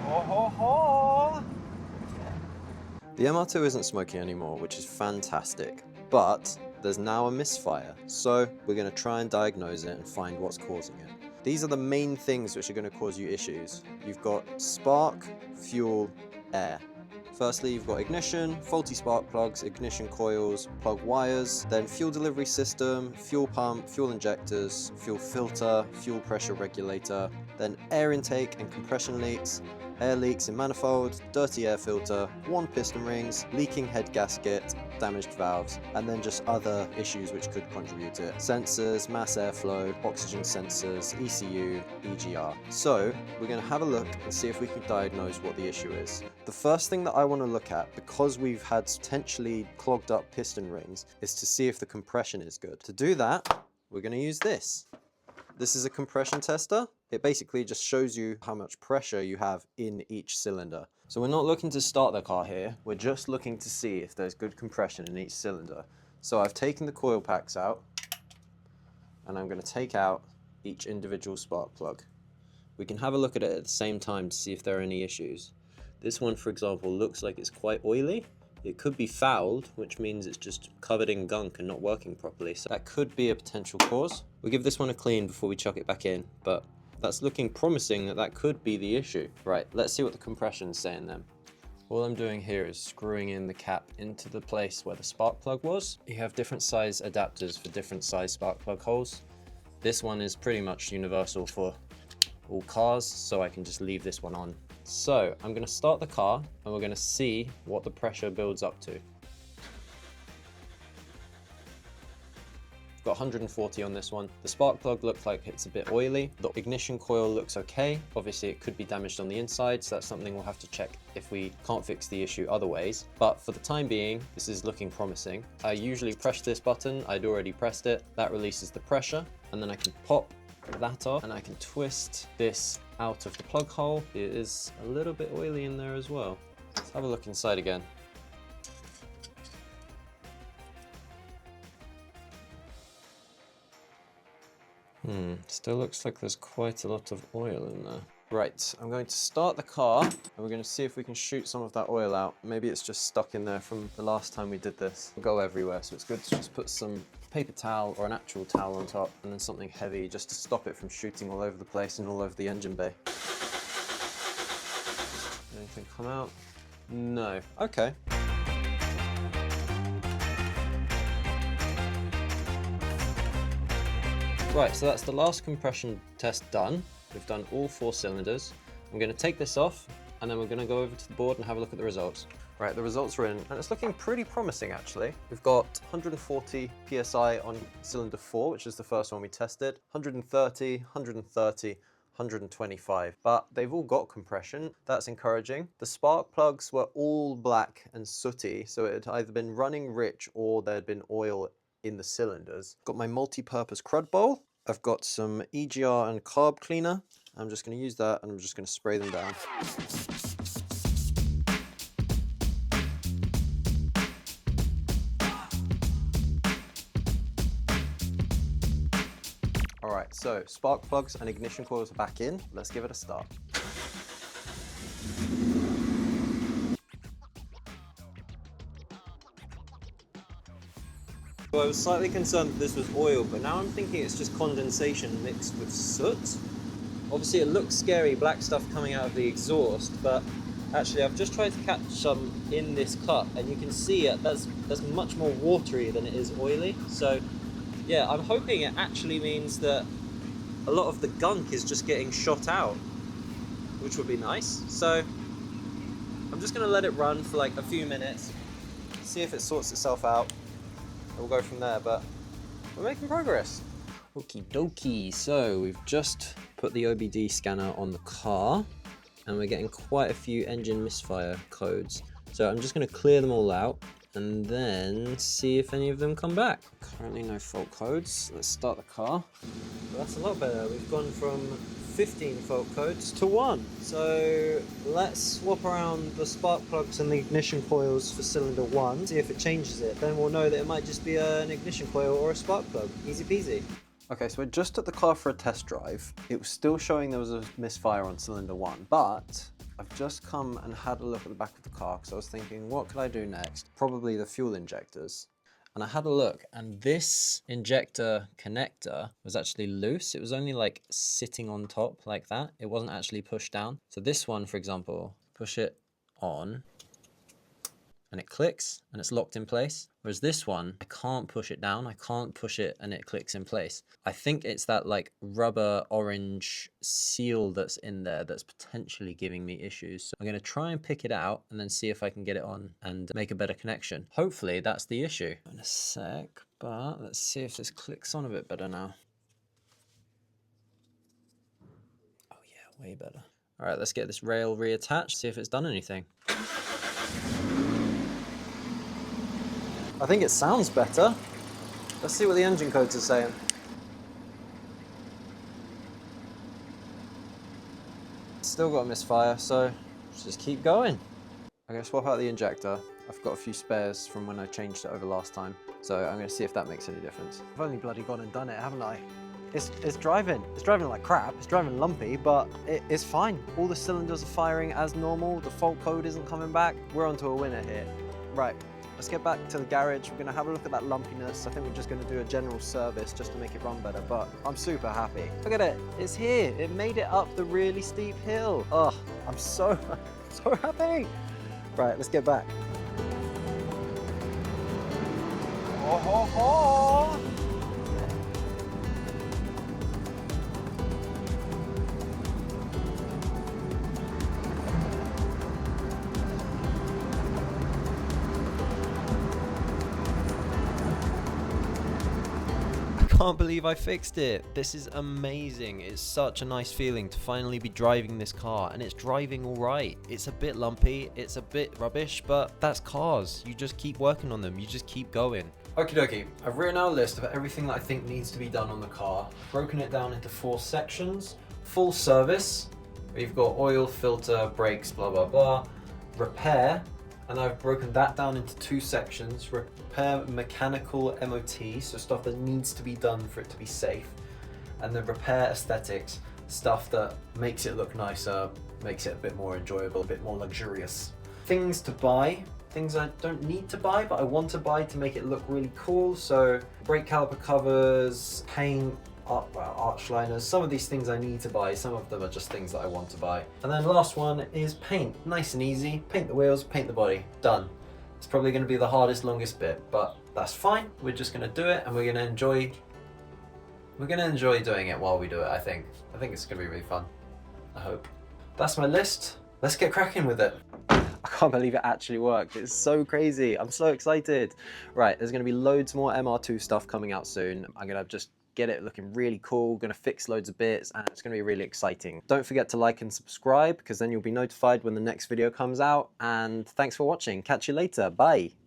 Ho ho ho! The MR2 isn't smoking anymore, which is fantastic, but there's now a misfire, so we're going to try and diagnose it and find what's causing it. These are the main things which are going to cause you issues. You've got spark, fuel, air. Firstly, you've got ignition, faulty spark plugs, ignition coils, plug wires, then fuel delivery system, fuel pump, fuel injectors, fuel filter, fuel pressure regulator, then air intake and compression leaks, air leaks in manifold, dirty air filter, worn piston rings, leaking head gasket, damaged valves, and then just other issues which could contribute to it. Sensors, mass airflow, oxygen sensors, ECU, EGR. So we're going to have a look and see if we can diagnose what the issue is. The first thing that I want to look at, because we've had potentially clogged up piston rings, is to see if the compression is good. To do that, we're going to use this. This is a compression tester. It basically just shows you how much pressure you have in each cylinder. So we're not looking to start the car here. We're just looking to see if there's good compression in each cylinder. So I've taken the coil packs out and I'm going to take out each individual spark plug. We can have a look at it at the same time to see if there are any issues. This one, for example, looks like it's quite oily. It could be fouled, which means it's just covered in gunk and not working properly. So that could be a potential cause. We'll give this one a clean before we chuck it back in, but that's looking promising that that could be the issue. Right, let's see what the compression's saying then. All I'm doing here is screwing in the cap into the place where the spark plug was. You have different size adapters for different size spark plug holes. This one is pretty much universal for all cars, so I can just leave this one on. So I'm going to start the car and we're going to see what the pressure builds up to. I've got 140 on this one. The spark plug looks like it's a bit oily. The ignition coil looks okay. Obviously it could be damaged on the inside, so that's something we'll have to check if we can't fix the issue other ways. But for the time being, this is looking promising. I usually press this button. I'd already pressed it. That releases the pressure, and then I can pop that off and I can twist this out of the plug hole. It is a little bit oily in there as well. Let's have a look inside again. Still looks like there's quite a lot of oil in there. Right, I'm going to start the car and we're going to see if we can shoot some of that oil out. Maybe it's just stuck in there from the last time we did this. It'll go everywhere, so it's good to just put some paper towel or an actual towel on top and then something heavy just to stop it from shooting all over the place and all over the engine bay. Anything come out? No. Okay. Right, so that's the last compression test done. We've done all 4 cylinders. I'm going to take this off and then we're going to go over to the board and have a look at the results. Right, the results are in and it's looking pretty promising actually. We've got 140 PSI on cylinder 4, which is the first one we tested, 130, 130, 125, but they've all got compression. That's encouraging. The spark plugs were all black and sooty, so it had either been running rich or there'd been oil in the cylinders. Got my multi-purpose crud bowl. I've got some EGR and carb cleaner. I'm just going to use that and I'm just going to spray them down. All right, so spark plugs and ignition coils are back in. Let's give it a start. So I was slightly concerned that this was oil, but now I'm thinking it's just condensation mixed with soot. Obviously it looks scary, black stuff coming out of the exhaust, but actually I've just tried to catch some in this cup and you can see that's much more watery than it is oily. So yeah, I'm hoping it actually means that a lot of the gunk is just getting shot out, which would be nice. So I'm just going to let it run for like a few minutes, see if it sorts itself out. We'll go from there, but we're making progress. Okie dokie, so we've just put the OBD scanner on the car and we're getting quite a few engine misfire codes. So I'm just going to clear them all out and then see if any of them come back. Currently no fault codes. Let's start the car. Well, that's a lot better. We've gone from 15 fault codes to 1. So let's swap around the spark plugs and the ignition coils for cylinder 1, see if it changes it. Then we'll know that it might just be an ignition coil or a spark plug. Easy peasy. Okay, so I just took the car for a test drive. It was still showing there was a misfire on cylinder 1, but I've just come and had a look at the back of the car because I was thinking, what could I do next? Probably the fuel injectors. And I had a look, and this injector connector was actually loose. It was only like sitting on top like that. It wasn't actually pushed down. So this one, for example, push it on, and it clicks and it's locked in place. Whereas this one, I can't push it down. I can't push it and it clicks in place. I think it's that like rubber orange seal that's in there that's potentially giving me issues. So I'm gonna try and pick it out and then see if I can get it on and make a better connection. Hopefully that's the issue. In a sec, but let's see if this clicks on a bit better now. Oh yeah, way better. All right, let's get this rail reattached, see if it's done anything. I think it sounds better. Let's see what the engine codes are saying. Still got a misfire, so let's just keep going. I'm gonna swap out the injector. I've got a few spares from when I changed it over last time, so I'm gonna see if that makes any difference. I've only bloody gone and done it, haven't I? It's driving like crap, it's driving lumpy, but it's fine. All the cylinders are firing as normal, the fault code isn't coming back. We're onto a winner here. Right. Let's get back to the garage. We're gonna have a look at that lumpiness. I think we're just gonna do a general service just to make it run better, but I'm super happy. Look at it, it's here. It made it up the really steep hill. Oh, I'm so happy. Right, let's get back. Oh, ho, ho. I can't believe I fixed it. This is amazing. It's such a nice feeling to finally be driving this car, and it's driving all right. It's a bit lumpy, it's a bit rubbish, but that's cars. You just keep working on them, you just keep going. Okie dokie, I've written out a list of everything that I think needs to be done on the car, broken it down into 4 sections. Full service, we've got oil, filter, brakes, blah, blah, blah. Repair, and I've broken that down into 2 sections. Repair mechanical MOT, so stuff that needs to be done for it to be safe. And then repair aesthetics, stuff that makes it look nicer, makes it a bit more enjoyable, a bit more luxurious. Things to buy, things I don't need to buy, but I want to buy to make it look really cool. So brake caliper covers, paint, arch liners. Some of these things I need to buy, some of them are just things that I want to buy. And then last one is paint. Nice and easy. Paint the wheels, paint the body. Done. It's probably going to be the hardest, longest bit, but that's fine. We're just going to do it, and we're going to enjoy doing it while we do it, I think. I think it's going to be really fun. I hope. That's my list. Let's get cracking with it. I can't believe it actually worked. It's so crazy. I'm so excited. Right, there's going to be loads more MR2 stuff coming out soon. I'm going to just get it looking really cool, gonna fix loads of bits, and it's gonna be really exciting. Don't forget to like and subscribe, because then you'll be notified when the next video comes out, and thanks for watching. Catch you later, bye.